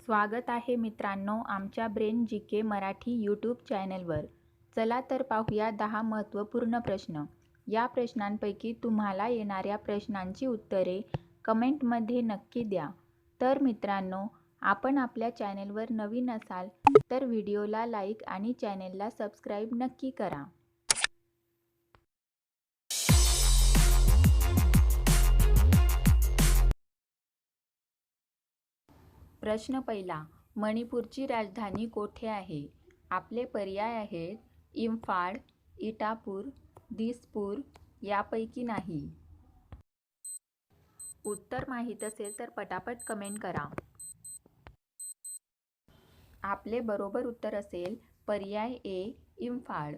स्वागत आहे मित्रांनो आमच्या ब्रेन जी के मराठी यूट्यूब चॅनलवर. चला तर पाहूया 10 महत्त्वपूर्ण प्रश्न. या प्रश्नांपैकी तुम्हाला येणाऱ्या प्रश्नांची उत्तरे कमेंटमध्ये नक्की द्या. तर मित्रांनो, आपण आपल्या चॅनलवर नवीन असाल तर व्हिडिओला लाईक आणि चॅनलला सबस्क्राईब नक्की करा. प्रश्न पहिला. मणिपूरची राजधानी कोठे आहे? आपले पर्याय आहेत इम्फाळ, इटापूर, दिसपूर यापैकी नाही. उत्तर माहीत असेल तर पटापट कमेंट करा. आपले बरोबर उत्तर असेल पर्याय ए इम्फाळ.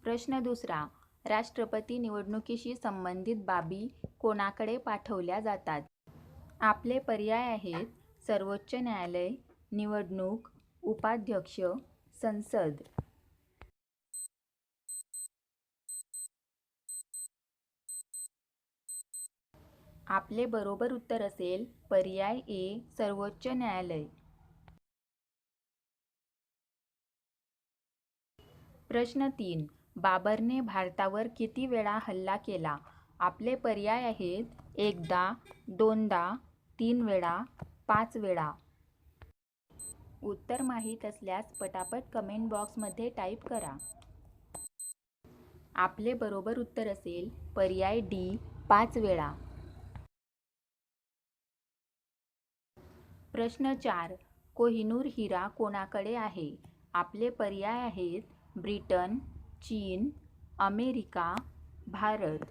प्रश्न दुसरा. राष्ट्रपती निवडणुकीशी संबंधित बाबी कोणाकडे पाठवल्या जातात? आपले पर्याय आहेत सर्वोच्च न्यायालय, निवडणूक, उपाध्यक्ष, संसद. आपले बरोबर उत्तर असेल पर्याय ए सर्वोच्च न्यायालय. प्रश्न 3. बाबरने भारतावर किती वेळा हल्ला केला? आपले पर्याय आहेत एकदा, दोनदा, 3 वेळा, 5 वेळा. उत्तर माहीत असल्यास पटापट कमेंट बॉक्समध्ये टाईप करा. आपले बरोबर उत्तर असेल पर्याय डी 5 वेळा. प्रश्न 4. कोहिनूर हिरा कोणाकडे आहे? आपले पर्याय आहेत ब्रिटन, चीन, अमेरिका, भारत.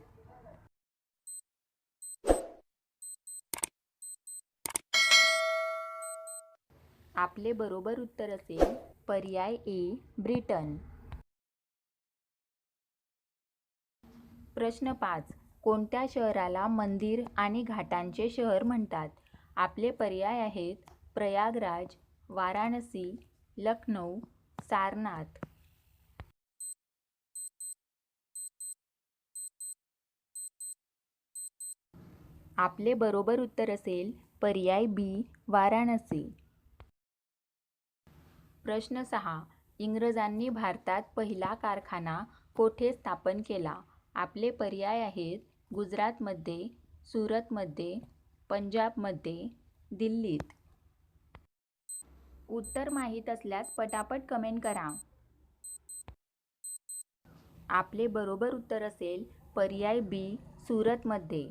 आपले बरोबर उत्तर असेल पर्याय ए ब्रिटन. प्रश्न 5. कोणत्या शहराला मंदिर आणि घाटांचे शहर म्हणतात? आपले पर्याय आहेत प्रयागराज, वाराणसी, लखनौ, सारनाथ. आपले बरोबर उत्तर असेल पर्याय बी वाराणसी. प्रश्न 6. इंग्रजांनी भारतात पहिला कारखाना कोठे स्थापन केला? आपले पर्याय आहेत गुजरातमध्ये, सुरतमध्ये, पंजाबमध्ये, दिल्लीत. उत्तर माहीत असल्यास पटापट कमेंट करा. आपले बरोबर उत्तर असेल पर्याय बी सुरतमध्ये.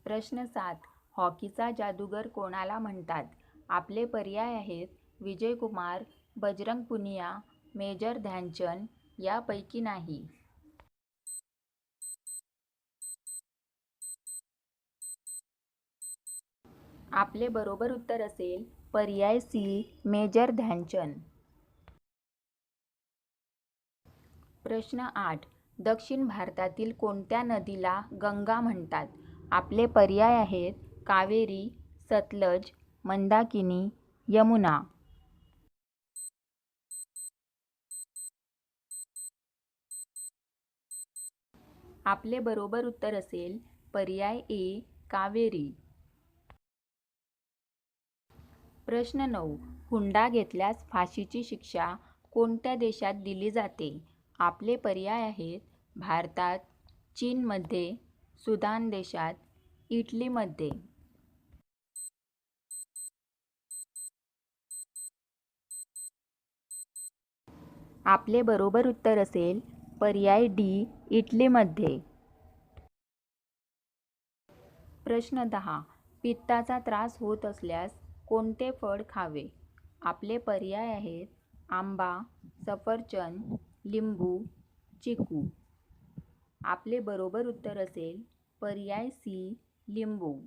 प्रश्न 7. हॉकीचा जादूगार कोणाला म्हणतात? आपले पर्याय आहेत विजय कुमार, बजरंग पुनिया, मेजर ध्यानचंद यापैकी नाही. आपले बरोबर उत्तर असेल पर्याय सी मेजर ध्यानचंद. प्रश्न 8. दक्षिण भारतातील कोणत्या नदीला गंगा म्हणतात? आपले पर्याय आहेत कावेरी, सतलज, मंदाकिनी, यमुना. आपले बरोबर उत्तर असेल पर्याय ए कावेरी. प्रश्न 9. हुंडा घेतल्यास फाशीची शिक्षा कोणत्या देशात दिली जाते? आपले पर्याय आहेत भारतात, चीनमध्ये, सुदान देशात, इटलीमध्ये. आपले बरोबर उत्तर असेल पर्याय डी इटलीमध्ये. प्रश्न 10. पित्ताचा त्रास होत असल्यास कोणते फळ खावे? आपले पर्याय आहेत आंबा, सफरचंद, लिंबू, चिकू. आपले बरोबर उत्तर असेल पर्याय सी लिंबू.